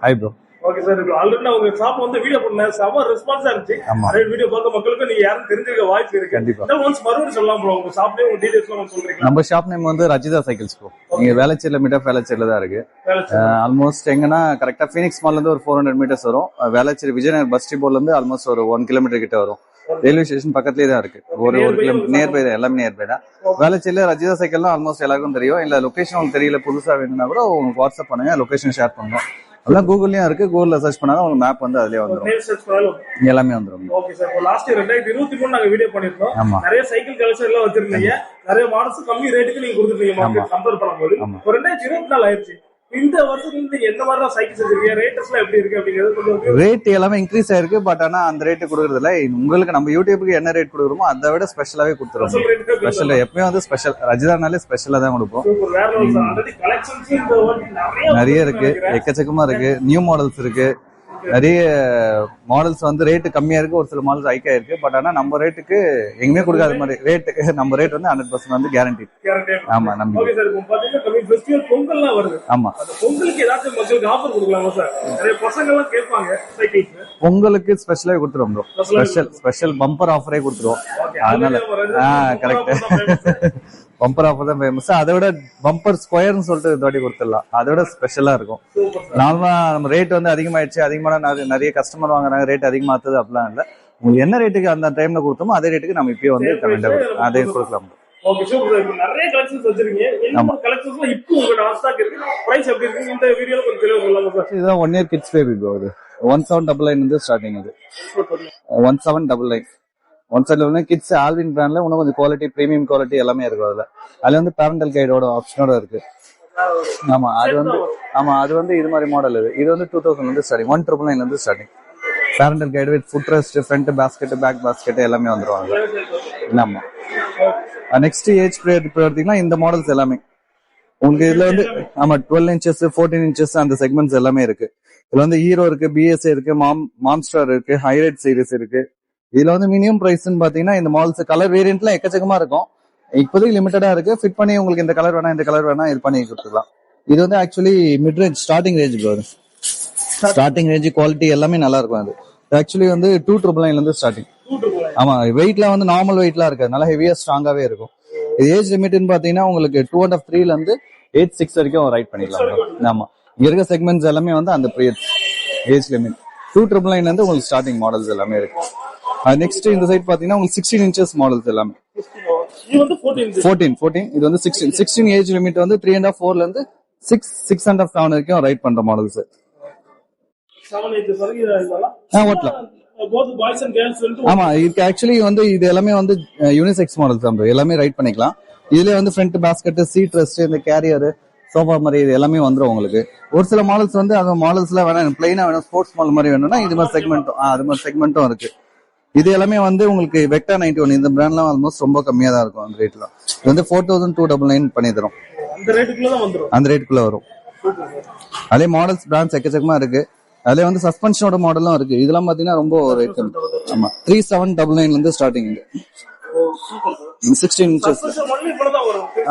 Hi bro. Okay sir, already நான் உங்க shop வந்து வீடியோ பண்ணேன், செம ரெஸ்பான்ஸா இருந்துச்சு. நிறைய வீடியோ பார்த்த மக்களுக்கு நீங்க யாரும் தெரிஞ்சிருக்க வாய்ப்பு இருக்கு. கண்டிப்பா. ஒன்ஸ் மறுபடியும் சொல்லலாம் ப்ரோ, உங்க ஷாப் நேம் டீடைல்ஸ்லாம் சொல்றீங்களா? நம்ம ஷாப் நேம் வந்து ரஜிதா சைக்கிள்ஸ் ப்ரோ. நீங்க வேளச்சேரியில மீட்டர் வேளச்சேரியில தான் இருக்கு. ஆல்மோஸ்ட் எங்கன்னா கரெக்டா ஃபீனிக்ஸ் மால்ல இருந்து ஒரு 400 மீட்டர்ஸ் வரும். வேளச்சேரி விஜயநகர் பஸ் டிப்போல இருந்து ஆல்மோஸ்ட் ஒரு 1 கிலோமீட்டர் கிட்ட வரும். ரயில்வே ஸ்டேஷன் பக்கத்துலயே தான் இருக்கு. ஒரு கிலோமீட்டர் நியர்பை தான், எல்லாமே நியர்பை தான். வேளச்சேரியில ரஜிதா சைக்கிள்லாம் ஆல்மோஸ்ட் எல்லாருக்கும் தெரியும். இல்ல லொகேஷன் உங்களுக்கு தெரியல, புதுசா வேணும்னா கூட உங்களுக்கு வாட்ஸ்அப் பண்ணுங்க, லொகேஷன் ஷேர் பண்ணுவோம். எல்லாம் கூகுள்லயும் இருக்கு, கூகுள்ல சர்ச் பண்ணாலும் உங்களுக்கு மேப் வந்து அதுலயே வந்துரும், எல்லாமே வந்துரும். ஓகே சார், லாஸ்ட் 2023 நாங்க வீடியோ பண்ணிருந்தோம். நிறைய சைக்கிள் கலெக்ஷன் எல்லாம் வச்சிருந்தீங்க, நிறைய மாடல்ஸ் கம்மி ரேட்டுக்கு நீங்க கொடுத்துருக்கீங்க மார்க்கெட் கம்பேர் பண்ணும்போது. 2024 ஆயிடுச்சு. இந்த வருஷத்துல எந்த மாதிரி சைக்கிள்ஸ் வச்சிருக்கீங்க, ரேட்ஸ்லாம் எப்படி இருக்கு அப்படிங்கிறது கொஞ்சம். ரேட் எல்லாமே இன்க்ரீஸ் ஆயிருக்கு, பட் ஆனா அந்த ரேட் கொடுக்கறது இல்ல. உங்களுக்கு நம்ம யூடியூபுக்கு என்ன ரேட் கொடுக்குறோமோ அதை விட ஸ்பெஷலாவே கொடுத்துருவோம். ஸ்பெஷல் எப்பயும் வந்து ஸ்பெஷல், ரஜிதானாலே ஸ்பெஷலா தான் கொடுப்போம். நிறைய இருக்கு, எக்கச்சக்கமா இருக்கு, நியூ மாடல்ஸ் இருக்கு, நிறைய மாடல்ஸ் வந்து ரேட்டு கம்மியா இருக்கு, ஒரு சில மாடல்ஸ் ஹைக்கா இருக்கு. பட் ஆனா நம்ம ரேட்டுக்கு எங்கேயுமே கொடுக்காத மாதிரி ரேட்டுக்கு நம்ம ரேட் வந்து 100% வந்து கேரண்டி. ஆமா நம்ம பொங்கல்லாம் வருது. ஆமா, பொங்கலுக்கு ஏதாச்சும் மக்களுக்கு ஆஃபர் கொடுக்கலாமா சார்? நிறைய பசங்க எல்லாம் கேட்பாங்க சைக்கிள்ஸ். பொங்கலுக்கு ஸ்பெஷலாவே கொடுத்துருவோம் ப்ரோ. ஸ்பெஷல் பம்பர் ஆஃபரே கொடுத்துருவோம். அதனால கரெக்ட், பம்பர் ஆஃபர் தான் ஃபேமஸ். அதை விட பம்பர் ஸ்கொயர்னு சொல்லிட்டு இந்த வாட்டி கொடுத்துடலாம், அதோட ஸ்பெஷலா இருக்கும். நார்மலா நம்ம ரேட் வந்து அதிகமாயிடுச்சு, அதிகமான நிறைய கஸ்டமர் வாங்குறாங்க, ரேட் அதிகமாத்தது அப்படிலாம் இல்லை. உங்களுக்கு என்ன ரேட்டுக்கு அந்த டைம்ல கொடுத்தோமோ அதே ரேட்டுக்கு நம்ம இப்பயே வந்து அதே கொடுக்கலாம். Okay super. நிறைய கலெக்ஷன்ஸ் வச்சிருக்கீங்க, என்ன கலெக்ஷன்ஸ்ல இப்போ உங்க ஸ்டாக் இருக்கு, பிரைஸ் எப்படி இருக்கு இந்த வீடியோல கொஞ்சம் தெளிவா சொல்லலாமா சார்? இதுதான் 1 இயர் கிட்ஸ் பேபி ப்ரோ. இது 1799 இருந்து ஸ்டார்டிங். இது 1799 1799 கிட்ஸ் ஆல்வின் பிராண்ட்ல இன்னும் கொஞ்சம் குவாலிட்டி, பிரீமியம் குவாலிட்டி எல்லாமே இருக்கும். அதுல வந்து பேரண்டல் கைடோட ஆப்ஷனோட இருக்கு. அது வந்து இது மாதிரி மாடல். இது வந்து 2000 இருந்து ஸ்டார்டிங், 1999 இருந்து starting. Parental guide with foot rest, front basket, back basket எல்லாமே வந்துருவாங்க. ஆமா, நெக்ஸ்ட் ஏஜ் பார்த்தீங்கன்னா இந்த மாடல்ஸ் எல்லாமே உங்களுக்கு இதுல வந்து 12 இன்ச்சஸ் 14 இன்ச்சஸ் அந்த செக்மெண்ட்ஸ் எல்லாமே இருக்கு. இதுல வந்து ஹீரோ இருக்கு, பிஎஸ்ஏ இருக்கு, மான்ஸ்டர் இருக்கு, ஹைரைட் சீரிஸ் இருக்கு. இதுல வந்து மினிமம் பிரைஸ் பாத்தீங்கன்னா இந்த மாடல்ஸ் கலர் வேரியன்ட்ல எக்கச்சக்கமா இருக்கும். இப்போதைக்கு லிமிட்டடா இருக்கு. ஃபிட் பண்ணி உங்களுக்கு இந்த கலர் வேணா, இந்த கலர் வேணா இது பண்ணி கொடுத்துக்கலாம். இது வந்து actually mid range, starting range bro. Starting range quality எல்லாமே நல்லா இருக்கும். அது ஆக்சுவலி வந்து 299 இருந்து ஸ்டார்டிங். ஆமா, வெயிட்ல வந்து நார்மல் வெயிட்லாம் இருக்கு, நல்லா ஹெவியா ஸ்ட்ராங்காவே இருக்கும். இது ஏஜ் லிமிட்னு பாத்தீங்கன்னா உங்களுக்கு 2.5 இருந்து 8.6 வரைக்கும் ரைட் பண்ணிக்கலாம். ஆமா, இங்க இருக்க செக்மெண்ட்ஸ் எல்லாமே வந்து அந்த ஏஜ் லிமிட் 299 இருந்து உங்களுக்கு ஸ்டார்டிங் மாடல்ஸ் எல்லாமே இருக்கு. நெக்ஸ்ட் இந்த சைட் பாத்தீங்கன்னா உங்களுக்கு 16 இன்ச்சஸ் மாடல்ஸ் எல்லாமே. 14 இது வந்து 16 ஏஜ் லிமிட் வந்து 3.5 4ல இருந்து 6.5 7 வரைக்கும் ரைட் பண்ற மாடல்ஸ். ஓட்டலாம். ஆமா, இதுக்கு ஆக்சுவலி வந்து இது எல்லாமே வந்து யூனிசெக்ஸ் மாடல்ஸ் தான், எல்லாமே ரைட் பண்ணிக்கலாம். இதுல வந்து ஃப்ரண்ட் பாஸ்கெட், சீட் ரெஸ்ட், இந்த கேரியர், சோஃபா மாதிரி இது எல்லாமே வந்துடும் உங்களுக்கு. ஒரு சில மாடல்ஸ் வந்து அந்த மாடல்ஸ்ல வேணா பிளைனா வேணும், ஸ்போர்ட்ஸ் மாடல் மாதிரி வேணும்னா இது மாதிரி செக்மெண்ட்டும் இருக்கு. இது எல்லாமே வந்து உங்களுக்கு வெக்டா 91 இந்த பிராண்ட்லாம் ஆல்மோஸ்ட் ரொம்ப கம்மியா தான் இருக்கும். அந்த ரேட்ல இது வந்து 4299 பண்ணி தரும். அந்த ரேட்டுக்குள்ள வரும். அதே மாடல்ஸ் பிராண்ட்ஸ் எக்கச்சக்கமா இருக்கு. அதுல வந்து சஸ்பென்ஷனோட மாடலும் இருக்கு. இதெல்லாம் பாத்தீங்கன்னா ரொம்ப ரேட். ஆமா, 3799 இருந்து ஸ்டார்டிங். 16 இன்ச்சஸ்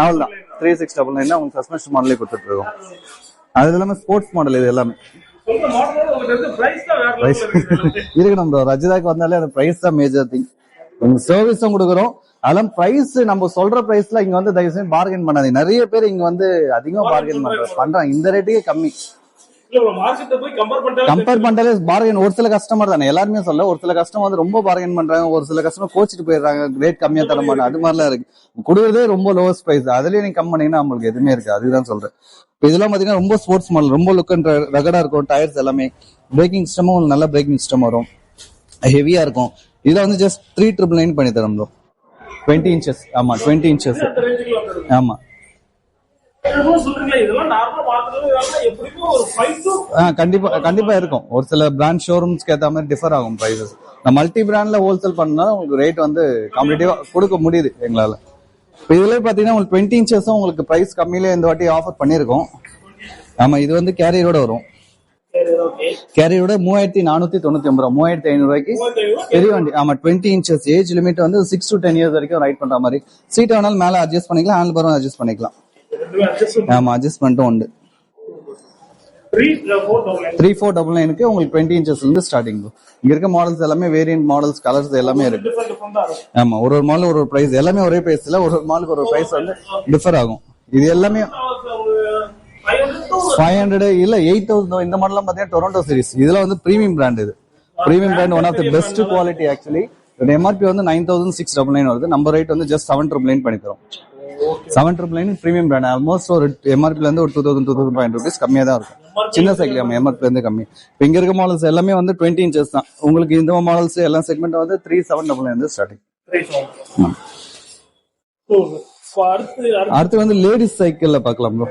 அவ்வளவுதான். 3699 உங்களுக்கு சஸ்பென்ஷன் மாடலே கொடுத்துட்டு இருக்கோம். அது எல்லாமே ஸ்போர்ட்ஸ் மாடல். இது எல்லாமே இருக்கணும் ப்ரோ. ரஜிதாக்கு வந்தாலே அந்த பிரைஸ் தான் மேஜர் திங். உங்க சர்வீஸும் கொடுக்குறோம், அதெல்லாம் பிரைஸ் நம்ம சொல்ற பிரைஸ்ல இங்க வந்து தயவு செஞ்சு பார்கெயின் பண்ணாதீங்க. நிறைய பேர் இங்க வந்து அதிகமா பார்கெயின் பண்றாங்க. இந்த ரேட்டுக்கே கம்மி கம்பேர் பண்ணாலே பார்கெயின். ஒரு சில கஸ்டமர் தானே, எல்லாருமே சொல்ல, ஒரு சில கஸ்டமர் வந்து ரொம்ப பார்கெயின் பண்றாங்க, ஒரு சில கஸ்டமர் கோச்சிட்டு போயிடுறாங்க, ரேட் கம்மியா தர மாட்டாங்க. அது மாதிரிலாம் இருக்கு. கொடுக்குறதே ரொம்ப லோவஸ்ட் பிரைஸ், அதுலயே நீங்க கம் பண்ணீங்கன்னா நம்மளுக்கு எதுவுமே இருக்கு. அதுதான் சொல்றேன். இதெல்லாம் பாத்தீங்கன்னா ரொம்ப ஸ்போர்ட்ஸ் மாடல், ரொம்ப லுக் அண்ட் ரகடா இருக்கும். டயர்ஸ் எல்லாமே, பிரேக்கிங் சிஸ்டமும் நல்ல பிரேக்கிங் சிஸ்டம் வரும், ஹெவியா இருக்கும். இதுல வந்து ஜஸ்ட் 3999 பண்ணி தரோம் ப்ரோ. 20 இன்ச்சஸ். ஆமா, 20 இன்ச்சஸ். ஆமா, சொல்றீங்களா இதெல்லாம் நார்மலா மார்க்கெட்ல எப்படியும் ஒரு 5 to கண்டிப்பா இருக்கும். ஒரு சில பிராண்ட் ஷோரூம்ஸ்க்கு ஏத்த மாதிரி டிஃபர் ஆகும் பிரைசஸ். நான் மல்டி பிராண்ட்ல ஹோல்சேல் பண்ணா உங்களுக்கு ரேட் வந்து காம்படிட்டிவா கொடுக்க முடியுது எங்களால. இப்போ இதுல பாத்தீங்கன்னா உங்களுக்கு 20 இன்ச்சஸும் உங்களுக்கு பிரைஸ் கம்மியில இந்த வாட்டி ஆஃபர் பண்ணிருக்கோம். ஆமா, இது வந்து கேரியரோட வரும். கேரியரோட 3499 ரூபா, 3500 ரூபாய்க்கு பெரிய வண்டி. ஆமா, 20 இன்ச்சஸ். ஏஜ் லிமிட் வந்து 6 to 10 இயர்ஸ் வரைக்கும் ரைட் பண்ற மாதிரி. சீட் வேணாலும் மேல அட்ஜஸ்ட் பண்ணிக்கலாம், ஹேண்டில் பாரும் அட்ஜஸ்ட் பண்ணிக்கலாம். ஆமா, அட்ஜஸ்ட்மெண்ட்டும் உண்டு. 3499க்கு உங்களுக்கு 20 இன்ச்சஸ்ல இருந்து ஸ்டார்டிங். இங்க இருக்க மாடல்ஸ் எல்லாமே வேரியன்ட் மாடல்ஸ், கலர்ஸ் எல்லாமே இருக்கு. ஆமா, ஒரு மாடல் ஒரு பிரைஸ், எல்லாமே ஒரே பிரைஸ் இல்ல, ஒரு மாடலுக்கு ஒரு பிரைஸ் வந்து டிஃபர் ஆகும். இது எல்லாமே 500 இல்ல 8000. இந்த மாடல்லாம் பாத்தீங்கன்னா டொரண்டோ சீரிஸ். இதுல வந்து பிரீமியம் பிராண்ட். இது premium brand, one of the best quality actually. MRP வந்து 9699 வருது. நம்ம ரேட் வந்து ஜஸ்ட் 799 பண்ணி தரோம். 799 பிரீமியம் பிராண்ட். ஆல்மோஸ்ட் ஒரு எம்ஆர்பி இருந்து ஒரு 2000-2500 ரூபீஸ் கம்மியா தான் இருக்கும். சின்ன சைக்கிள் எம்ஆர்பி இருந்து கம்மி. இப்போ இங்க இருக்க மாடல்ஸ் எல்லாமே வந்து 20 இன்ச்சஸ் தான். உங்களுக்கு இந்த மாடல்ஸ் எல்லா செக்மெண்ட் வந்து 3799 இருந்து ஸ்டார்டிங். அடுத்து வந்து லேடிஸ் சைக்கிள்ல பாக்கலாம் ப்ரோ.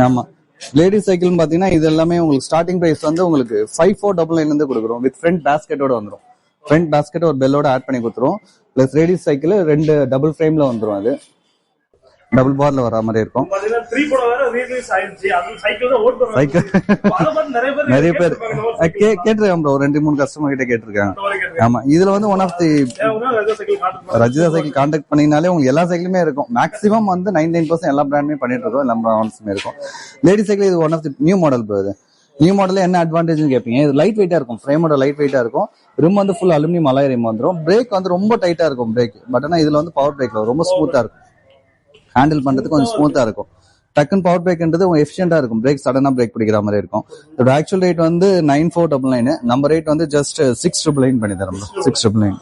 ஆமா, லேடிஸ் சைக்கிள் பாத்தீங்கன்னா இது எல்லாமே உங்களுக்கு ஸ்டார்டிங் பிரைஸ் வந்து உங்களுக்கு 5499 இருந்து கொடுக்குறோம். வித் ஃப்ரண்ட் பேஸ்கெட்டோட வந்துடும். ஃப்ரண்ட் பேஸ்கெட் ஒரு பெல்லோட ஆட் பண்ணி கொடுத்துரும். பிளஸ் லேடிஸ் சைக்கிள் 2 டபுள் ஃப்ரேம்ல வந்துடும். அது டபுள் பார்ல வர மாதிரி இருக்கும். நிறைய பேர் கேட்டிருக்காங்க ப்ரோ, 2-3 கஸ்டமர் கிட்ட கேட்டிருக்காங்க. ஆமா, இதுல வந்து one of the Rajitha cycle contact பண்ணீங்கனாலே உங்களுக்கு எல்லா சைக்கிளுமே இருக்கும். மேக்ஸிமம் வந்து 99% எல்லா பிராண்டுமே பண்ணிட்டு இருக்கோம். எல்லா பிராண்ட்ஸுமே இருக்கும். லேடி சைக்கிள் இது one of the new model bro. இது நியூ மாடல் என்ன அட்வான்டேஜ் கேட்பீங்க? இது லைட் வெயிட்டா இருக்கும். ஃப்ரேமோட லைட் வெயிட்டா இருக்கும். ரிம் வந்து ஃபுல் அலுமினியம் அலாய் ரிம் வந்துடும். பிரேக் வந்து ரொம்ப டைட்டா இருக்கும் பிரேக். பட் ஆனா இதுல வந்து பவர் பிரேக்ல ரொம்ப ஸ்மூத்தா இருக்கும். ஹேண்டில் பண்றதுக்கு கொஞ்சம் ஸ்மூத்தா இருக்கும். டக்குன்னு பவர் பிரேக்ன்றது எஃபிஷியன்டா இருக்கும். பிரேக் சடனா பிரேக் பிடிக்கிற மாதிரி இருக்கும். இதோட ஆக்சுவல் ரேட் வந்து 9499. நம்ம ரேட் வந்து ஜஸ்ட் 699 பண்ணி தரோம். 699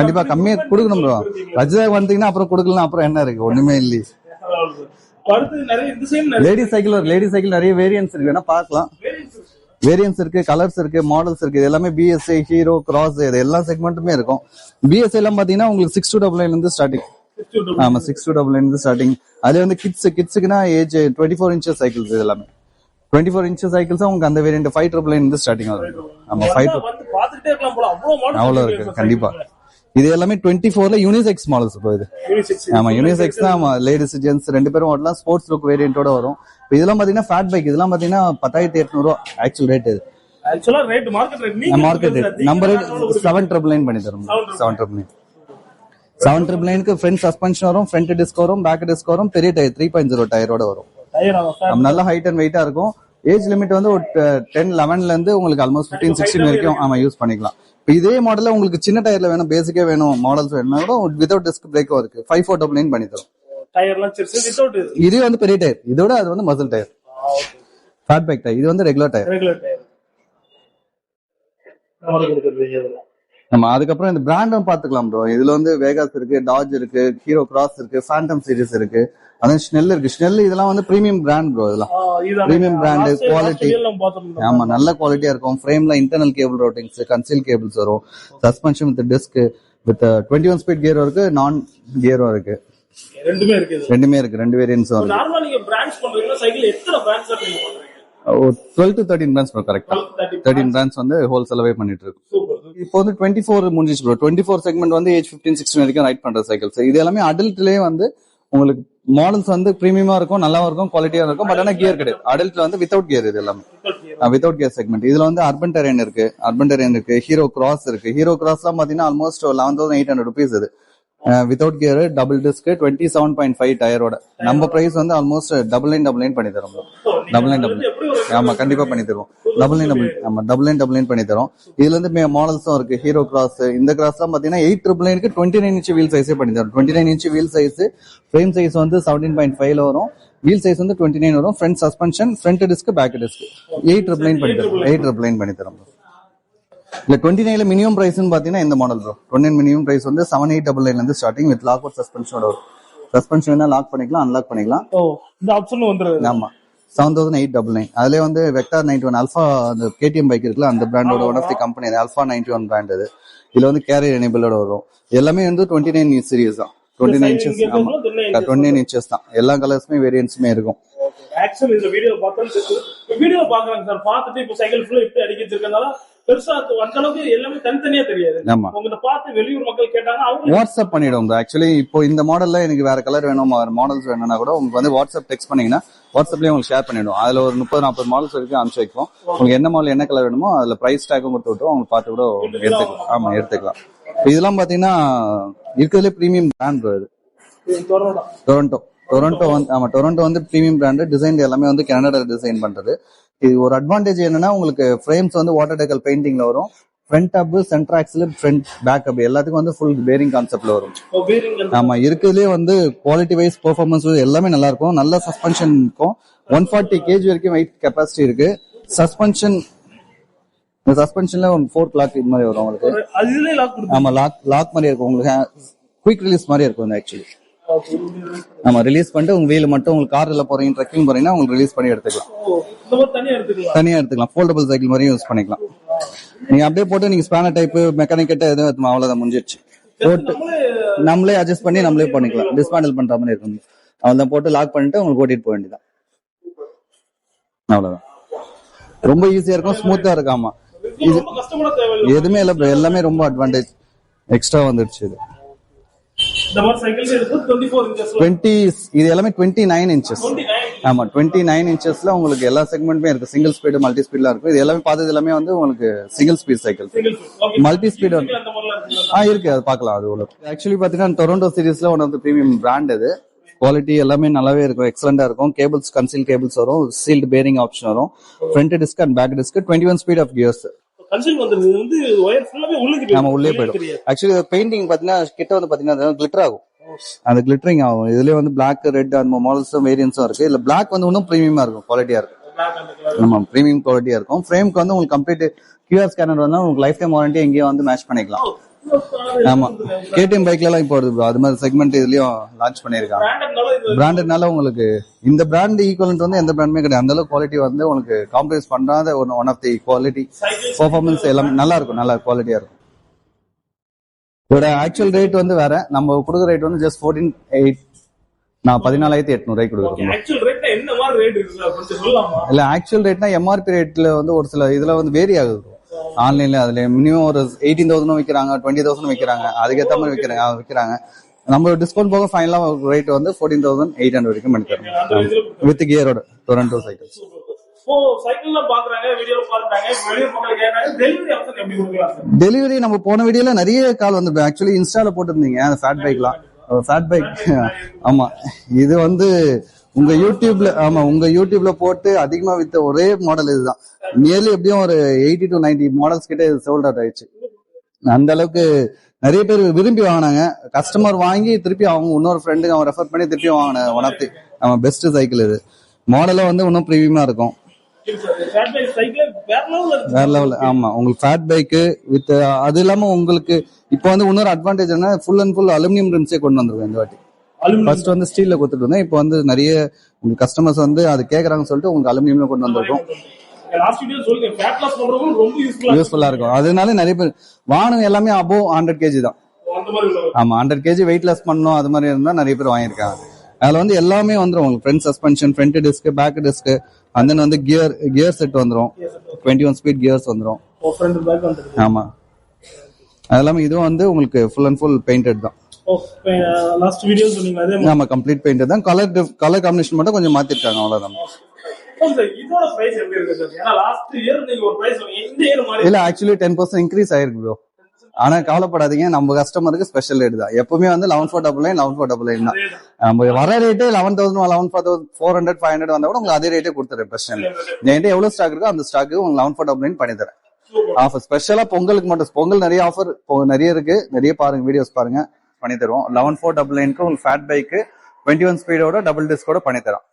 கண்டிப்பா கம்மியா கொடுக்கணும் ப்ரோ. ரஜிதா வந்தீங்கன்னா அப்புறம் கொடுக்கலாம். அப்புறம் என்ன இருக்கு? ஒண்ணுமே இல்லையே. லேடி சைக்கிள் நிறைய வேரியன்ஸ் இருக்கு, வேணா பார்க்கலாம். வேரியன்ஸ் இருக்கு, கலர்ஸ் இருக்கு, மாடல்ஸ் இருக்கு. இது எல்லாமே பிஎஸ்ஐ, ஹீரோ, கிராஸ், இது எல்லா செக்மெண்ட்டுமே இருக்கும். பிஎஸ்ஐ எல்லாம் பாத்தீங்கன்னா உங்களுக்கு 6299 இருந்து ஸ்டார்டிங். ஆமா, 6299 இருந்து ஸ்டார்டிங். அது வந்து கிட்ஸுக்குன்னா ஏஜ் 24 இன்ச்சஸ் சைக்கிள்ஸ். இது எல்லாமே 24 இன்ச்சஸ் சைக்கிள்ஸ் உங்களுக்கு அந்த வேரியன்ட் 5999 இருந்து ஸ்டார்டிங் ஆகும். ஆமா, 5 அவ்வளவு இருக்கு கண்டிப்பா. இது எல்லாமே 24ல யூனிசெக்ஸ் மாடல்ஸ் போகுது. ஆமா, யூனிசெக்ஸ் தான். ஆமா, லேடிஸ் ஜென்ட்ஸ் 2 பேரும் ஓட்டலாம். ஸ்போர்ட்ஸ் லுக் வேரியன்ட்டோட வரும். இதெல்லாம் பாத்தீங்கன்னா ஃபேட் பைக். இதெல்லாம் பாத்தீங்கன்னா 10800 ரூபா ஆக்சுவல் ரேட். இது மார்க்கெட் ரேட். நம்ம ரேட் 799 பண்ணி தரோம். 799க்கு ஃப்ரண்ட் சஸ்பென்ஷன் வரும், ஃப்ரண்ட் டிஸ்க் வரும், பேக் டிஸ்க் வரும், பெரிய டயர் 3.0 டயரோட வரும். நல்ல ஹைட் அண்ட் வெயிட்டா இருக்கும். ஏஜ் லிமிட் வந்து ஒரு 10-11ல இருந்து உங்களுக்கு ஆல்மோஸ்ட் 15-16 வரைக்கும் ஆமா யூஸ் பண்ணிக்கலாம். இப்போ இதே மாடல்ல உங்களுக்கு சின்ன டயர்ல வேணும், பேசிக்கா வேணும், மாடல்ஸ் வேணும்னா கூட வித்வுட் டிஸ்க் பிரேக்கும் இருக்கு. 5499 பண்ணி தரும். இது வந்து பெரிய டயர். இதோட அது வந்து muscle tyre, fat bike tyre. இது வந்து ரெகுலர் டயர். நம்ம அதுக்கப்புறம் இந்த பிராண்டும் பாத்துக்கலாம் ப்ரோ. இதுல வந்து வேகாஸ் இருக்கு, டாஜ் இருக்கு, ஹீரோ கிராஸ் இருக்கு, ஃபேண்டம் சீரிஸ் இருக்கு, அதான் ஸ்னெல் இருக்கு. ஸ்னெல் இதெல்லாம் வந்து பிரீமியம் பிராண்ட் ப்ரோ. இதெல்லாம் பிரீமியம் பிராண்ட், குவாலிட்டி. ஆமா, நல்ல குவாலிட்டியா இருக்கும். ஃப்ரேம்ல internal cable routings, conceal cables வரும். Suspension with disc with 21 speed கியரும் இருக்கு, நான் கியரும் இருக்கு. ரெண்டுமே இருக்கு. 2 வேரியன்ட்ஸ் வரும். நார்மலா நீங்க பிராண்ட்ஸ் பண்றீங்கன்னா சைக்கிள் எத்தனை பிராண்ட்ஸ் பண்றீங்க? 12 to 13 பிராண்ட்ஸ் ப்ரோ. கரெக்டா 13 பிராண்ட்ஸ் வந்து ஹோல்சேலாவே பண்ணிட்டு இருக்கு. இப்போ வந்து 24 முடிஞ்சிச்சு ப்ரோ. 24 செக்மெண்ட் வந்து ஏஜ் 15-16 வரைக்கும் ரைட் பண்ற சைக்கிள்ஸ். இது எல்லாமே அடல்ட்லயே வந்து உங்களுக்கு மாடல்ஸ் வந்து பிரீமியமா இருக்கும், நல்லா இருக்கும், குவாலிட்டியா இருக்கும். பட் ஆனா கியர் கிடையாது. அடல்ட்ல வந்து வித்வுட் கியர். இது எல்லாமே வித்வுட் கியர் செக்மெண்ட். இதுல வந்து அர்பன் டெரெயின் இருக்கு, ஹீரோ கிராஸ் இருக்கு. ஹீரோ கிராஸ் எல்லாம் பாத்தீங்கன்னா ஆல்மோஸ்ட் 11,800 rupees. இது வித்வுட் கியர், டபுள் டிஸ்க், 27.5 டயரோட. நம்ம பிரைஸ் வந்து ஆல்மோஸ்ட் 9999 பண்ணி தரோம். 9999 ஆமா கண்டிப்பா பண்ணி தருவோம். 9999 பண்ணி தரோம். இதுல இருந்து மாடல்ஸும் இருக்கு. ஹீரோ கிராஸ், இந்த கிராஸ் எல்லாம் பாத்தீங்கன்னா 899க்கு 29 இன்ச் வீல் சைஸே பண்ணி தரோம். 29 inch wheel size. Frame size வந்து 17.5ல வரும். வீல் சைஸ் வந்து 29 வரும். Front suspension, front disc, back disc. 899 பண்ணி தரோம். 899 பண்ணி தரோம். இல்ல 29ல மினிமம் பிரைஸ் பாத்தீங்கன்னா இந்த மாடல் ப்ரோ. 29 மினிமம் பிரைஸ் வந்து 7899 இருந்து ஸ்டார்டிங் வித் லாக் அவுட் சஸ்பென்ஷனோட வரும். சஸ்பென்ஷன் வேணா லாக் பண்ணிக்கலாம், அன்லாக் பண்ணிக்கலாம். இந்த ஆப்ஷன் வந்துருது. ஆமா, 7899. அதுல வந்து வெக்டார் 91 அல்பா அந்த கேடிஎம் பைக் இருக்குல்ல, அந்த பிராண்டோட one of the company Alpha 91 brand. இது இதுல வந்து கேரியர் எனேபிளோட வரும். எல்லாமே வந்து 29 சீரிஸ் தான். 29 inches. ஆமா 29 inches தான். எல்லா கலர்ஸ்மே வேரியன்ட்ஸ்மே இருக்கும். ஆக்சுவலி இந்த வீடியோ பார்த்தா வீடியோ பாக்குறாங்க சார், பார்த்துட்டு இப்போ சைக்கிள் ஃபுல்லா இப்படி அடிக்க வச்சிருக்கனால பெருசா அந்த அளவுக்கு எல்லாமே தனித்தனியா தெரியாது. உங்களை பார்த்து வெளியூர் மக்கள் கேட்டாங்க, அவங்க வாட்ஸ்அப் பண்ணிடுவோம். ஆக்சுவலி இப்போ இந்த மாடல்ல எனக்கு வேற கலர் வேணும், வேற மாடல்ஸ் வேணும்னா கூட உங்களுக்கு வந்து வாட்ஸ்அப் டெக்ஸ்ட் பண்ணீங்கன்னா வாட்ஸ்அப்லயே உங்களுக்கு ஷேர் பண்ணிடுவோம். அதுல ஒரு 30-40 மாடல்ஸ் வரைக்கும் அனுப்பிச்சு வைப்போம். உங்களுக்கு என்ன மாடல் என்ன கலர் வேணுமோ அதுல பிரைஸ் டேக்கும் கொடுத்து விட்டு அவங்க பார்த்து கூட எடுத்துக்கலாம். ஆமா எடுத்துக்கலாம். இதெல்லாம் பாத்தீங்கன்னா இருக்கிறதுல பிரீமியம் பிராண்ட் இது டொரண்டோ வந்து பிரீமியம் பிராண்ட். டிசைன் எல்லாமே வந்து கனடா டிசைன் பண்றது. இது ஒரு அட்வான்டேஜ் என்னன்னா உங்களுக்கு ஃப்ரேம்ஸ் வந்து வாட்டர் டெக்கல் பெயிண்டிங்ல வரும். Front hub, centre axle, front back hub எல்லாத்துக்கும் வந்து ஃபுல் பேரிங் கான்செப்ட்ல வரும். ஆமா இருக்கிறதுலே வந்து குவாலிட்டி வைஸ் பெர்ஃபார்மன்ஸ் எல்லாமே நல்லா இருக்கும். நல்ல சஸ்பென்ஷன் இருக்கும். 140 kg வரைக்கும் வெயிட் கெப்பாசிட்டி இருக்கு. சஸ்பென்ஷன்ல 4 clock இது மாதிரி வரும் உங்களுக்கு. ஆமா லாக் மாதிரி இருக்கும் உங்களுக்கு. குயிக் ரிலீஸ் மாதிரி இருக்கும் ஆக்சுவலி. ஆமா ரிலீஸ் பண்ணிட்டு உங்க வீல் மட்டும் உங்களுக்கு கார்ல போறீங்க, ட்ரெக்கிங் போறீங்கன்னா உங்களுக்கு ரிலீஸ் பண்ணி எடுத்துக்கலாம். தனியா எடுத்துக்கலாம். ஃபோல்டபிள் சைக்கிள் மாதிரியும் யூஸ் பண்ணிக்கலாம். நீங்க அப்படியே போட்டு நீங்க ஸ்பேனர் டைப் மெக்கானிக் கிட்ட எதுவும் அவ்வளவுதான் முடிஞ்சிருச்சு. போட்டு நம்மளே அட்ஜஸ்ட் பண்ணி நம்மளே பண்ணிக்கலாம். டிஸ்மேண்டில் பண்ற மாதிரி இருக்கும். அவ்வளவுதான் போட்டு லாக் பண்ணிட்டு உங்களுக்கு ஓட்டிட்டு போக வேண்டியதான். அவ்வளவுதான். ரொம்ப ஈஸியா இருக்கும், ஸ்மூத்தா இருக்காமா. இது எதுவுமே இல்ல, எல்லாமே ரொம்ப அட்வான்டேஜ் எக்ஸ்ட்ரா வந்துருச்சு. இது இது எல்லாமே 29 inches. ஆமா 29 inchesல உங்களுக்கு எல்லா செக்மெண்ட்மே இருக்கு. சிங்கிள் ஸ்பீடு, மல்டி ஸ்பீட்லாம் இருக்கும். இது எல்லாமே பார்த்தது எல்லாமே வந்து உங்களுக்கு single speed cycle. Multi speed இருக்கு, அது பார்க்கலாம். அது உள்ள ஆக்சுவலி பாத்தீங்கன்னா டொரண்டோ சீரிஸ்ல one of the premium brand. இது குவாலிட்டி எல்லாமே நல்லாவே இருக்கும், எக்ஸலண்டா இருக்கும். கேபிள்ஸ் கன்சீல் கேபிள்ஸ் வரும், சீல்டு பேரிங் ஆப்ஷன் வரும். Front disc and back disc, 21 speed of gears. நம்ம உள்ளே போயிடும். ஆக்சுவலி பெயிண்டிங் பாத்தீங்கன்னா கிட்ட வந்து பாத்தீங்கன்னா கிளிட்டர் ஆகும். அந்த கிளிட்டரிங் ஆகும். இதுலயே வந்து பிளாக், ரெட் அந்த மாடல்ஸும் வேரியன்ஸும் இருக்கு. இல்ல பிளாக் வந்து இன்னும் பிரீமியமா இருக்கும், குவாலிட்டியா இருக்கும். ஆமா பிரீமியம் குவாலிட்டியா இருக்கும். ஃப்ரேம்க்கு வந்து உங்களுக்கு கம்ப்ளீட் QR ஸ்கேனர் வந்து உங்களுக்கு லைஃப் டைம் வாரண்டி எங்கேயும் வந்து மேட்ச் பண்ணிக்கலாம். ஆமா KTM பைக்ல எல்லாம் இப்போ வருது. அது மாதிரி செக்மெண்ட் இதுலயும் லான்ச் பண்ணிருக்காங்க. பிராண்டட்னால உங்களுக்கு இந்த பிராண்ட் ஈக்குவலன்ட் வந்து எந்த பிராண்டுமே கிடையாது. அந்த அளவுக்கு குவாலிட்டி வந்து உங்களுக்கு காம்ப்ரமைஸ் பண்ணாத one of the quality performance எல்லாமே நல்லா இருக்கும், நல்லா குவாலிட்டியா இருக்கும். இதோட ஆக்சுவல் ரேட் வந்து வேற. நம்ம கொடுக்குற ரேட் வந்து ஜஸ்ட் 14,800. நான் 14,800 கொடுக்குறேன். இல்ல ஆக்சுவல் ரேட்னா MRP ரேட்ல வந்து ஒரு சில இதுல வந்து வேரி ஆகுது ஆன்லைன்ல. அதுல மினிமம் ஒரு 18,000 விற்கிறாங்க, 20,000 விற்கிறாங்க. அதுக்கேற்ற மாதிரி விற்கிறாங்க. நம்ம டிஸ்கவுண்ட் போக ஃபைனலா ரேட் வந்து 14,800 வரைக்கும் பண்ணித்தரோம் வித் கியரோட டொரண்டோ சைக்கிள்ஸ். டெலிவரி நம்ம போன வீடியோல நிறைய கால் வந்து ஆக்சுவலி இன்ஸ்டால போட்டிருந்தீங்க அந்த ஃபேட் பைக்லாம். ஃபேட் பைக் ஆமா இது வந்து உங்க யூடியூப்ல போட்டு அதிகமா வித்த ஒரே மாடல் இதுதான். நியர்லி எப்படியும் ஒரு 80 to 90 மாடல்ஸ் கிட்ட இது சோல்ட் அவுட் ஆயிடுச்சு. அந்த அளவுக்கு நிறைய பேர் விரும்பி வாங்கினாங்க. கஸ்டமர் வாங்கி திருப்பி அவங்க இன்னொரு ஃப்ரெண்டுக்கு அவன் ரெஃபர் பண்ணி திருப்பி வாங்கின ஒன் ஆஃப் தி நம்ம பெஸ்ட் சைக்கிள். இது மாடலும் வந்து இன்னும் பிரீமியமா இருக்கும், வேற லெவல். ஆமா உங்களுக்கு ஃபேட் பைக் வித் அது இல்லாம உங்களுக்கு இப்போ வந்து இன்னொரு அட்வான்டேஜ் என்ன, ஃபுல் அண்ட் ஃபுல் அலுமினியம் ரிம்ஸே கொண்டு வந்துருக்கோம் இந்த வாட்டி. ஃபர்ஸ்ட் வந்து ஸ்டீல்ல கொடுத்துட்டு இருந்தேன். இப்போ வந்து நிறைய உங்களுக்கு கஸ்டமர்ஸ் வந்து அது கேக்குறாங்கன்னு சொல்லிட்டு உங்களுக்கு அலுமினியம்ல கொண்டு வந்திருக்கோம். யூஸ்ஃபுல்லா இருக்கும். அதனால நிறைய பேர் வாகனம் எல்லாமே அபோவ் 100 kg தான். ஆமா 100 kg வெயிட்லெஸ் பண்ணணும் அது மாதிரி இருந்தா நிறைய பேர் வாங்கியிருக்காங்க. அதுல வந்து எல்லாமே வந்துடும் உங்களுக்கு. Front suspension, front disc, back disc, and then வந்து கியர் செட் வந்துடும். 21 ஸ்பீட் கியர்ஸ் வந்துடும். ஆமா அதெல்லாமே இதுவும் வந்து உங்களுக்கு ஃபுல் அண்ட் ஃபுல் பெயிண்டட் தான். லாஸ்ட் வீடியோ சொன்னீங்க அதே ஆமா கம்ப்ளீட் பெயிண்டட் தான். கலர் காம்பினேஷன் மட்டும் கொஞ்சம் மாத்திருக்காங்க, அவ்வளவுதான். இதோட பிரைஸ் எப்படி இருக்கு சார்? ஏன்னா லாஸ்ட் இயர் நீங்க ஒரு பிரைஸ் சொன்னீங்க, இந்த இயர் மாதிரி இல்ல ஆக்சுவலி 10% இன்க்ரீஸ் ஆயிருக்கு ப்ரோ. ஆனா கவலைப்படாதீங்க, நம்ம கஸ்டமருக்கு ஸ்பெஷல் ரேட் தான். எப்பவுமே வந்து 11,499 தான். நம்ம வர ரேட்டு 11,000, 11,400, 500 வந்தா கூட உங்களுக்கு அதே ரேட்டே கொடுத்துறேன். பிரச்சனை இல்லை. என்கிட்ட எவ்வளவு ஸ்டாக் இருக்கோ அந்த ஸ்டாக்கு உங்களுக்கு 11,499 பண்ணி தரேன். ஆஃபர் ஸ்பெஷலா பொங்கலுக்கு மட்டும். பொங்கல் நிறைய ஆஃபர் நிறைய இருக்கு, நிறைய பாருங்க, வீடியோஸ் பாருங்க, பண்ணி தருவோம். 11,499 உங்களுக்கு ஃபேட் பைக் 21 ஸ்பீடோட டபுள் டிஸ்கோட பண்ணி தரோம்.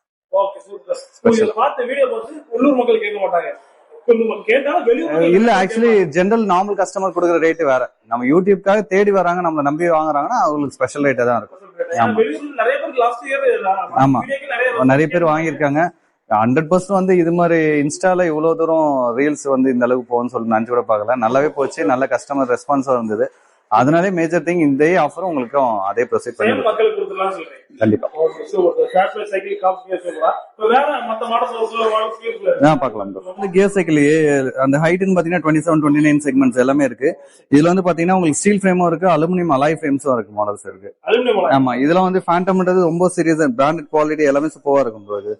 இல்ல ஆக்சுவலி ஜெனரல் நார்மல் கஸ்டமர் கொடுக்குற ரேட் வேற. நம்ம யூடியூப்காக தேடி வராங்க, நம்மள நம்பி வாங்குறாங்கன்னா அவங்களுக்கு ஸ்பெஷல் ரேட்டா தான் இருக்கும். ஆமா நிறைய பேர் வாங்கியிருக்காங்க. 100% வந்து இது மாதிரி இன்ஸ்டால இவ்வளவு தூரம் ரீல்ஸ் வந்து இந்த அளவுக்கு போகும்னு சொல்லி நினைச்சு கூட பார்க்கல. நல்லாவே போச்சு, நல்ல கஸ்டமர் ரெஸ்பான்ஸா இருந்தது. அதனாலே மேஜர் திங் இந்த ஆஃபர் உங்களுக்கு அதே ப்ரொசீட் பண்ணி மக்களுக்கு கொடுத்துடலாம் சொல்றேன். கண்டிப்பா. Okay super. Fashion cycle competition வேற மத்த மாடல்ஸ் பார்க்கலாம். இந்த கியர் சைக்கிள்லயே அந்த ஹைட்னு பாத்தீங்கன்னா 27, 29 செக்மெண்ட்ஸ் எல்லாமே இருக்கு. இதுல வந்து பாத்தீங்கன்னா உங்களுக்கு ஸ்டீல் ஃப்ரேமும் இருக்கு, அலுமினியம் அலாய் ஃப்ரேம்ஸும் இருக்கு, மாடல்ஸ் இருக்கு. ஆமா, இதெல்லாம் வந்து ஃபேண்டம்ன்றது ரொம்ப சீரியஸ் பிராண்டட் குவாலிட்டி எல்லாமே சூப்பரா இருக்கும் ப்ரோ. இது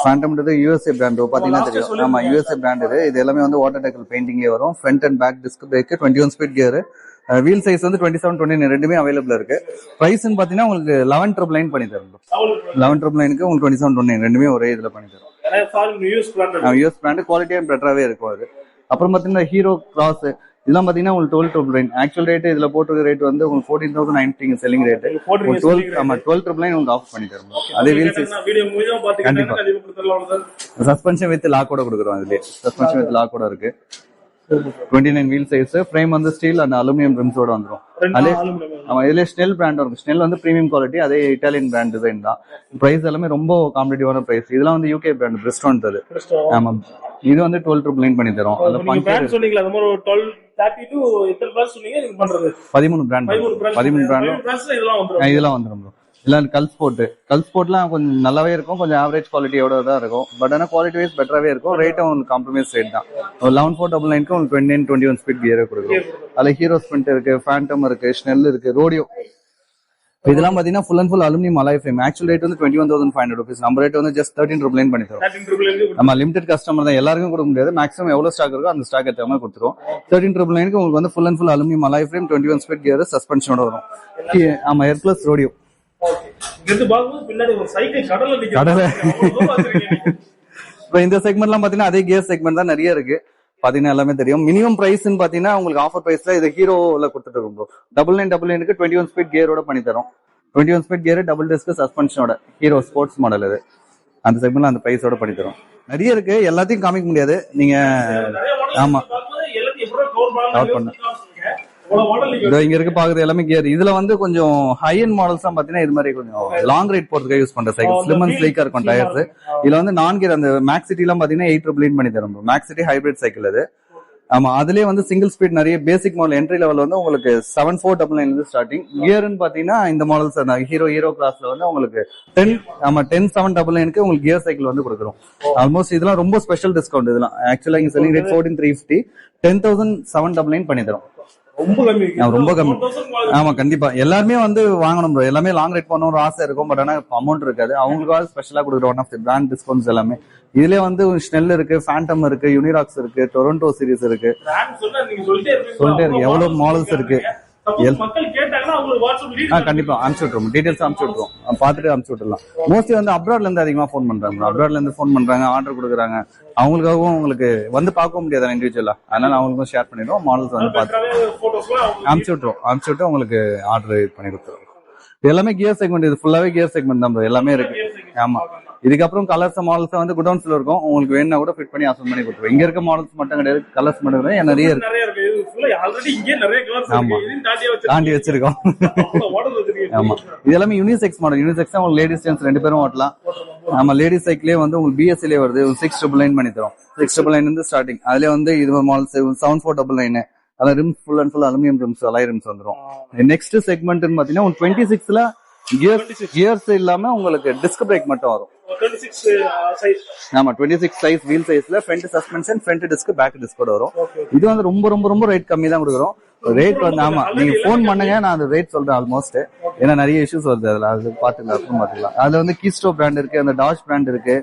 ஃபேண்டம்ன்றது யூஎஸ்ஏ பிராண்ட் பாத்தீங்கன்னா தெரியும். ஆமா, யூஎஸ்ஏ பிராண்ட் இது எல்லாமே வந்து வாட்டர் டேக்கிள் பெயிண்டிங்கே வரும். Front and back disc brake, 21 speed gear, wheel size வந்து 27, 29 ரெண்டுமே அவைலபிள் இருக்கு. பிரைஸ் பாத்தீங்கன்னா உங்களுக்கு 11,999 பண்ணி தரும். 11,999 உங்களுக்கு 27, 29 ரெண்டுமே ஒரே இதுல பண்ணி தரும். யூஎஸ் பிராண்ட் குவாலிட்டியா பெட்டராவே இருக்கும் அது. அப்புறம் பாத்தீங்கன்னா ஹீரோ கிராஸ் இதெல்லாம் பாத்தீங்கன்னா உங்களுக்கு 12,999. ஆக்சுவல் ரேட் இதுல போட்டிருக்க ரேட் வந்து உங்களுக்கு 14,990 செல்லிங் ரேட். 12,999 உங்களுக்கு ஆஃப் பண்ணி தரும். அதே வீல் சைஸ் கண்டிப்பா சஸ்பென்ஷன் வித் லாக்கோட கொடுக்குறோம். அதுல சஸ்பென்ஷன் வித் லாக்கோட இருக்கு. 29 வீல் சைஸ், ஃப்ரேம் வந்து ஸ்டீல் அண்ட் அலுமினியம் ரிம்ஸோட வந்துரும். இதுல ஸ்னெல் பிராண்ட் இருக்கும். ஸ்னெல் வந்து பிரீமியம் குவாலிட்டி, அதே இட்டாலியன் பிராண்ட் டிசைன் தான். பிரைஸ் எல்லாமே ரொம்ப காம்படிட்டிவான பிரைஸ். இதெல்லாம் வந்து யூகே பிராண்ட் பிரிஸ்டோன் அது. ஆமா, இது வந்து 12,999 பண்ணி தரும். 13 பிராண்ட் இதெல்லாம் வந்துரும். இல்ல கல்ஸ்போர்ட்லாம் கொஞ்சம் நல்லாவே இருக்கும், கொஞ்சம் ஆவரேஜ் குவாலிட்டியோட தான் இருக்கும். பட் ஆனா குவாலிட்டி வைஸ் பெட்டராவே இருக்கும். ரேட்டும் உங்களுக்கு காம்ப்ரமைஸ் ரேட் தான். 11,499 உங்களுக்கு 29, 21 ஸ்பீட் கியரே கொடுக்கும். அதுல ஹீரோ ஸ்பிரிண்ட் இருக்கு, ஃபேண்டம் இருக்கு, ஸ்னெல் இருக்கு, ரோடியோ. இதெல்லாம் பாத்தீங்கன்னா full and full aluminium alloy frame. Actual rate வந்து 21,500 rupees. நம்ம ரேட் வந்து ஜஸ்ட் 13,999 பண்ணி தரோம். நம்ம லிமிடெட் கஸ்டமர் தான், எல்லாருக்கும் கொடுக்க முடியாது. மேக்ஸிமம் எவ்வளவு ஸ்டாக் இருக்கோ அந்த ஸ்டாக் ஏற்ற மாதிரி கொடுத்துருவோம். 13,999 உங்களுக்கு வந்து full and full aluminium alloy frame, 21 speed gear, சஸ்பென்ஷனோட வரும். ஆமா, ஏர் பிளஸ் ரோடியோ. இந்த செக்மெண்ட்லாம் பாத்தீங்கன்னா அதே கியர் செக்மெண்ட் தான் நிறைய இருக்கு. பாத்தீங்கன்னா எல்லாமே தெரியும். மினிமம் பிரைஸ் பாத்தீங்கன்னா உங்களுக்கு ஆஃபர் பிரைஸ்ல இது ஹீரோல கொடுத்துட்டு இருக்கும். 9999 21 ஸ்பீட் கியரோட பண்ணி தரும். 21 ஸ்பீட் கியர், டபுள் டிஸ்க் சஸ்பென்ஷனோட ஹீரோ ஸ்போர்ட்ஸ் மாடல் இது. அந்த செக்மெண்ட்ல அந்த பிரைஸோட பண்ணி தரும். நிறைய இருக்கு, எல்லாத்தையும் காமிக்க முடியாது. நீங்க ஆமா இங்க இருக்கு பாக்குறது எல்லாமே கியர். இதுல வந்து கொஞ்சம் ஹை அண்ட் மாடல்ஸ் தான் பாத்தீங்கன்னா இது மாதிரி கொஞ்சம் லாங் ரைட் போறதுக்கு யூஸ் பண்ற சைக்கிள். ஸ்லிம் அண்ட் ஸ்லீக்கா இருக்கும் டயர்ஸ். இதுல வந்து நான் கியர் அந்த மேக்ஸ் சிட்டி எல்லாம் பாத்தீங்கன்னா 8,999 பண்ணி தரும். மேக்ஸ் சிட்டி ஹைபிரிட் சைக்கிள் அது. ஆமா, அதுலயே வந்து சிங்கிள் ஸ்பீட் நிறைய பேசிக் மாடல் என்ட்ரி லெவல் வந்து உங்களுக்கு 7,499 ஸ்டார்டிங். கியர்னு பாத்தீங்கன்னா இந்த மாடல்ஸ் ஹீரோ கிளாஸ்ல வந்து உங்களுக்கு 10,799 உங்களுக்கு கியர் சைக்கிள் வந்து கொடுக்குறோம். ஆல்மோஸ்ட் இதெல்லாம் ரொம்ப ஸ்பெஷல் டிஸ்கவுண்ட். இதெல்லாம் ஆக்சுவலா இங்க செல்லிங் ரேட் 14,350, 10,799 பண்ணி தரும். ரொம்ப கம்மி. ஆமா, கண்டிப்பா எல்லாருமே வந்து வாங்கணும் ப்ரோ. எல்லாமே லாங் ரைட் பண்ணணும் ஆசை இருக்கும். பட் ஆனா அமௌண்ட் இருக்காது. அவங்களுக்காக ஸ்பெஷலா கொடுக்குற one of the brand discounts எல்லாமே. இதுல வந்து ஸ்னெல் இருக்கு, ஃபேண்டம் இருக்கு, யூனிராக்ஸ் இருக்கு, டொரண்டோ சீரிஸ் இருக்கு. சொல்லிட்டே இருக்கு, எவ்வளவு மாடல்ஸ் இருக்கு. கண்டிப்பா அனுப்பிச்சு விட்டுருவோம். டீடைல்ஸ் அனுப்பிச்சு விட்டுருவோம். பாத்துட்டு அனுப்பிச்சு விட்டுலாம். மோஸ்ட்லி வந்து அப்ராட்ல இருந்து அதிகமா போன் பண்றாங்க. அப்ராட்ல இருந்து போன் பண்றாங்க, ஆர்டர் கொடுக்குறாங்க. அவங்களுக்காகவும் உங்களுக்கு வந்து பார்க்க முடியாது இண்டிவிஜுவலா. அதனால அவங்களுக்கும் ஷேர் பண்ணிடுவோம். மாடல்ஸ் வந்து பார்த்து அனுப்பிச்சு விட்டு உங்களுக்கு ஆர்டர் பண்ணி கொடுத்துருவோம். எல்லாமே கியர் செக்மெண்ட். இது ஃபுல்லாவே கியர் செக்மெண்ட் தான் எல்லாமே இருக்கு. ஆமா, இதுக்கப்புறம் கலர்ஸ் மாடல்ஸ் வந்து குடவுன்ஸ்ல இருக்கும். உங்களுக்கு வேணா கூட ஃபிட் பண்ணி அசன் பண்ணி கொடுத்துருவோம். இங்க இருக்க மாடல்ஸ் மட்டும் கிடையாது, கலர்ஸ் மட்டும் கிடையாது, நிறைய இருக்கு. ஆமா, தாண்டி வச்சிருக்கோம். ஆமா, இது எல்லாமே யூனிசெக்ஸ் மாடல். யூனிசெக்ஸ் உங்களுக்கு லேடிஸ் ஜென்ட்ஸ் ரெண்டு பேரும் ஓட்டலாம். ஆமா, லேடிஸ் சைக்கிளே வந்து உங்களுக்கு பிஎஸ்சிலே வருது. 6,999 பண்ணி தரும். 6,999 இருந்து ஸ்டார்டிங். அதுல வந்து இது மாடல்ஸ் 7,499. அதான் rims full and full aluminium rims, alloy rims வந்துடும். நெக்ஸ்ட் செக்மெண்ட் பாத்தீங்கன்னா 26ல கியர்ஸ் இல்லாம உங்களுக்கு டிஸ்க் பிரேக் மட்டும் வரும். 26 சைஸ் வீல் சைஸ்ல front suspension, front disc, back டிஸ்கோட வரும். இது வந்து ரொம்ப ரொம்ப ரொம்ப ரேட் கம்மி தான் கொடுக்குறோம். ரேட் வந்து ஆமா, நீங்க போன் பண்ணுங்க, நான் அந்த ரேட் சொல்றேன். ஆல்மோஸ்ட் ஏன்னா நிறைய இஷ்யூஸ் வருது அதுல, அது பாத்துக்கலாம். அதுல வந்து கீஸ்டோ பிராண்ட் இருக்கு, அந்த டாஷ் பிராண்ட் இருக்கு,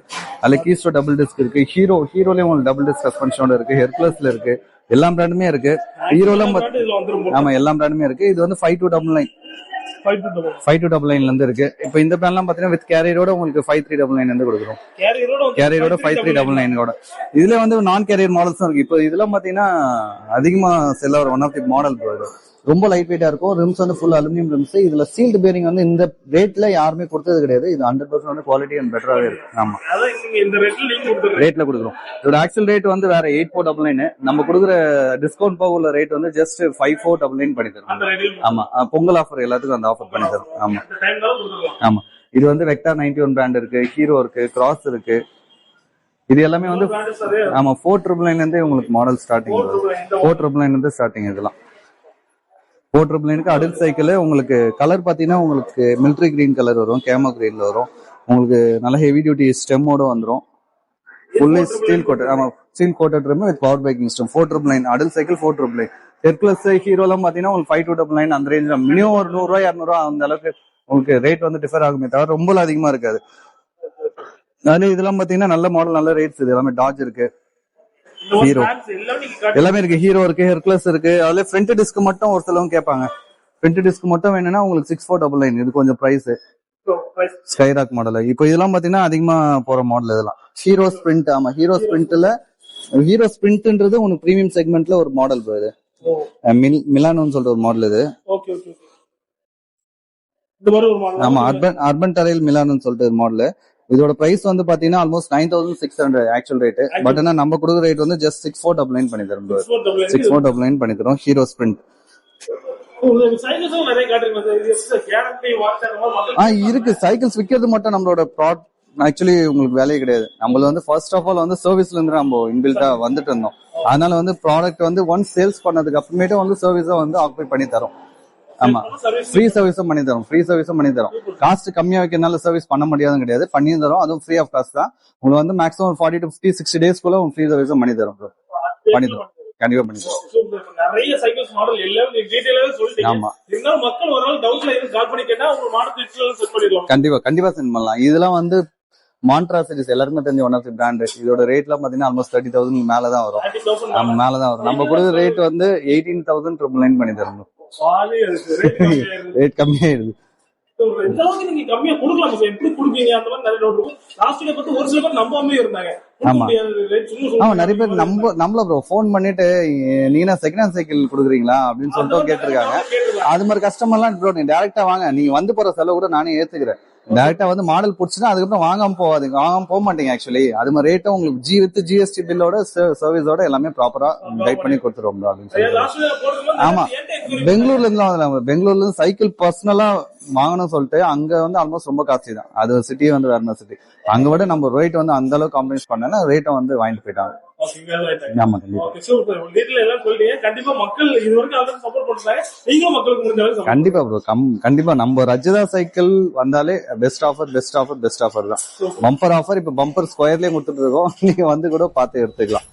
அதுல கீஸ்டோ டபுள் டிஸ்க் இருக்கு, ஹீரோலயும் உங்களுக்கு டபுள் டிஸ்க் சஸ்பென்ஷனோட இருக்கு, ஹெர்குலஸ்ல இருக்கு, எல்லா பிராண்டுமே இருக்கு. ஹீரோல ஆமா எல்லா பிராண்டுமே இருக்கு. இது வந்து 5,299 இருந்து இருக்கு. இப்ப இந்த பிராண்ட்லாம் பாத்தீங்கன்னா வித் கேரியரோட உங்களுக்கு 5,399 இருந்து கொடுக்குறோம். கேரியரோட 5,399. இதுல வந்து நான் கேரியர் மாடல்ஸும் இருக்கு. இப்போ இதெல்லாம் பாத்தீங்கன்னா அதிகமா செல்ல ஒரு ஒன் ஆஃப் தி மாடல். ரொம்ப லைட் வெயிட்டா இருக்கும். ரிம்ஸ் வந்து ஃபுல் அலுமினியம் ரிம்ஸ். இதுல சீல்டு பேரிங் வந்து இந்த ரேட்ல யாருமே கொடுத்தது கிடையாது. இது 100% வந்து குவாலிட்டி அண்ட் பெட்டராவே இருக்கு. ஆமா, ரேட்ல கொடுக்குறோம். இதோட ஆக்சுவல் ரேட் வந்து வேற 8,499. நம்ம கொடுக்குற டிஸ்கவுண்ட் போக உள்ள ரேட் வந்து ஜஸ்ட் 5,499 பண்ணி தரும். ஆமா, பொங்கல் ஆஃபர் எல்லாத்துக்கும் அந்த ஆஃபர் பண்ணி தரும். ஆமா ஆமா, இது வந்து வெக்டார் 91 பிராண்ட் இருக்கு, ஹீரோ இருக்கு, கிராஸ் இருக்கு. இது எல்லாமே வந்து ஆமா 4,999 இருந்து உங்களுக்கு மாடல் ஸ்டார்டிங். 4,999 இருந்து ஸ்டார்டிங். இதெல்லாம் 499 அடல்ட் சைக்கிள். உங்களுக்கு கலர் பாத்தீங்கன்னா உங்களுக்கு மிலிட்டரி கிரீன் கலர் வரும், கேமோ கிரீன்ல வரும். உங்களுக்கு நல்ல ஹெவி டியூட்டி ஸ்டெம்மோட வந்துடும். Fully steel coated. ஆமா, steel coated rim with power braking system. 4999 adult cycle 4999. Hercules Hero எல்லாம் பாத்தீங்கன்னா உங்களுக்கு 5299 அந்த ரேஞ்ச் தான். மினிமம் ஒரு 100 ரூபாய் 200 ரூபாய் அந்த அளவுக்கு உங்களுக்கு ரேட் வந்து டிஃபர் ஆகுமே தவிர ரொம்ப அதிகமா இருக்காது. அதனால இதெல்லாம் பாத்தீங்கன்னா நல்ல மாடல், நல்ல ரேட்ஸ். இது எல்லாமே டாஜ் இருக்கு, ஹீரோ எல்லாமே இருக்கு, ஹீரோ இருக்கு, ஹெர்குலஸ் இருக்கு. அதுல ஃப்ரண்ட் டிஸ்க் மட்டும் ஒரு சிலவங்க கேட்பாங்க. ஃப்ரண்ட் டிஸ்க் மட்டும் வேணும்னா உங்களுக்கு 6499. இது கொஞ்சம் பிரைஸ் ஸ்கைராக் மாடல். இப்போ இதெல்லாம் பாத்தீங்கன்னா அதிகமா போற மாடல் இதெல்லாம். Hero sprint. ஆமா, ஹீரோ ஸ்பிரிண்ட்ல ஹீரோ ஸ்பிரிண்ட்ன்றது உங்களுக்கு பிரீமியம் செக்மெண்ட்ல ஒரு மாடல் இது. மிலானோன்னு சொல்ற ஒரு மாடல் இது. ஆமா, அர்பன் டெரைல் மிலானோன்னு சொல்லிட்டு ஒரு மாடல். இதோட பிரைஸ் வந்து பாத்தீங்கன்னா ஆல்மோஸ்ட் 9600 ஆக்சுவல் ரேட். பட் ஆனா நம்ம கொடுக்குற ரேட் வந்து ஜஸ்ட் 6499 பண்ணி தரோம். 6499 பண்ணி தரோம் ஹீரோ ஸ்பிரிண்ட். இருக்கு சைக்கிள்ஸ் விக்கிறது மட்டும் நம்மளோட ப்ராடக்ட் ஆக்சுவலி உங்களுக்கு வேலையே கிடையாது. நம்மள வந்து ஃபர்ஸ்ட் ஆஃப் ஆல் வந்து சர்வீஸ்ல இருந்து நம்ம இன்பில்ட்டா வந்துட்டு இருந்தோம். அதனால வந்து ப்ராடக்ட் வந்து ஒன்ஸ் சேல்ஸ் பண்ணதுக்கு அப்புறமேட்டு வந்து சர்வீஸா வந்து ஆக்குபை பண்ணி தரோம். ஆமா, ஃப்ரீ சர்வீஸும் பண்ணி தரோம். ஃப்ரீ சர்வீஸும் பண்ணி தரோம். காஸ்ட் கம்மியா வைக்கிறதுனால சர்வீஸ் பண்ண முடியாதுன்னு கிடையாது, பண்ணி தரோம். அதுவும் ஃப்ரீ ஆஃப் காஸ்ட் தான். உங்களுக்கு வந்து மேக்ஸிமம் 40 to 50 60 டேஸ்க்குள்ள ஃப்ரீ சர்வீஸும் பண்ணி தரோம். பண்ணி தரோம், கண்டிப்பா பண்ணி தரோம். நிறைய சைக்கிள்ஸ் மாடல் எல்லாம் டீடைலாவே சொல்லிட்டீங்க. ஆமா, இருந்தாலும் மக்கள் ஒரு நாள் டவுட்ல இருந்து கால் பண்ணி கேட்டா உங்க மாடல் டீடைல் செட் பண்ணிடுவாங்க. கண்டிப்பா சென்ட் பண்ணலாம். இதெல்லாம் வந்து மான்ட்ரா சீரிஸ் எல்லாருமே தெரிஞ்ச ஒன் ஆஃப் தி பிராண்ட். இதோட ரேட்லாம் பாத்தீங்கன்னா ஆல்மோஸ்ட் 30,000 மேலதான் வரும். மேலதான் வரும். நம்ம கொடுக்குற ரேட் வந்து 18,999 பண்ணி தரணும். ரேட் கம்மியாயிருது. நீங்க கம்மியா கொடுக்கலாம், எப்படி கொடுப்பீங்க அந்த மாதிரி நிறைய டவுட் இருக்கும். லாஸ்ட் டே பார்த்து ஒரு சில பேர் நம்பாமே இருந்தாங்க. ஆமா, நிறைய பேர் நம்மள ப்ரோ போன் பண்ணிட்டு நீங்க செகண்ட் ஹேண்ட் சைக்கிள் கொடுக்குறீங்களா அப்படின்னு சொல்லிட்டு கேட்டிருக்காங்க. அது மாதிரி கஸ்டமர் எல்லாம் ப்ரோ நீங்க டைரக்டா வாங்க, நீங்க வந்து போற செலவு கூட நானே ஏத்துக்கிறேன். டைரக்டா வந்து மாடல் பிடிச்சுன்னா அதுக்கப்புறம் வாங்காம போவாதீங்க, வாங்காம போக மாட்டீங்க. ஆக்சுவலி அது மாதிரி ரேட்டும் உங்களுக்கு வித் ஜிஎஸ்டி பில்லோட சர்வீஸோட எல்லாமே ப்ராப்பரா கைட் பண்ணி கொடுத்துருவோம் அப்படின்னு சொல்லி. ஆமா, பெங்களூர்ல இருந்து பெங்களூர்ல இருந்து சைக்கிள் பர்சனலா வாங்கணும்னு சொல்லிட்டு அங்க வந்து ஆல்மோஸ்ட் ரொம்ப காஸ்ட்லி தான். அது சிட்டி வந்து வேற சிட்டி. அங்க விட நம்ம ரேட் வந்து அந்த அளவுக்கு காம்ப்ரமைஸ் பண்ணா ரேட்டை வந்து வாங்கிட்டு போயிட்டாங்க. ஆமா, கண்டிப்பா ப்ரோ. கண்டிப்பா நம்ம ரஜிதா சைக்கிள் வந்தாலே பெஸ்ட் ஆஃபர் தான். பம்பர் ஆஃபர் இப்ப பம்பர் ஸ்கொயர்லயே கொடுத்துட்டு இருக்கோம். நீங்க வந்து கூட பார்த்து எடுத்துக்கலாம்.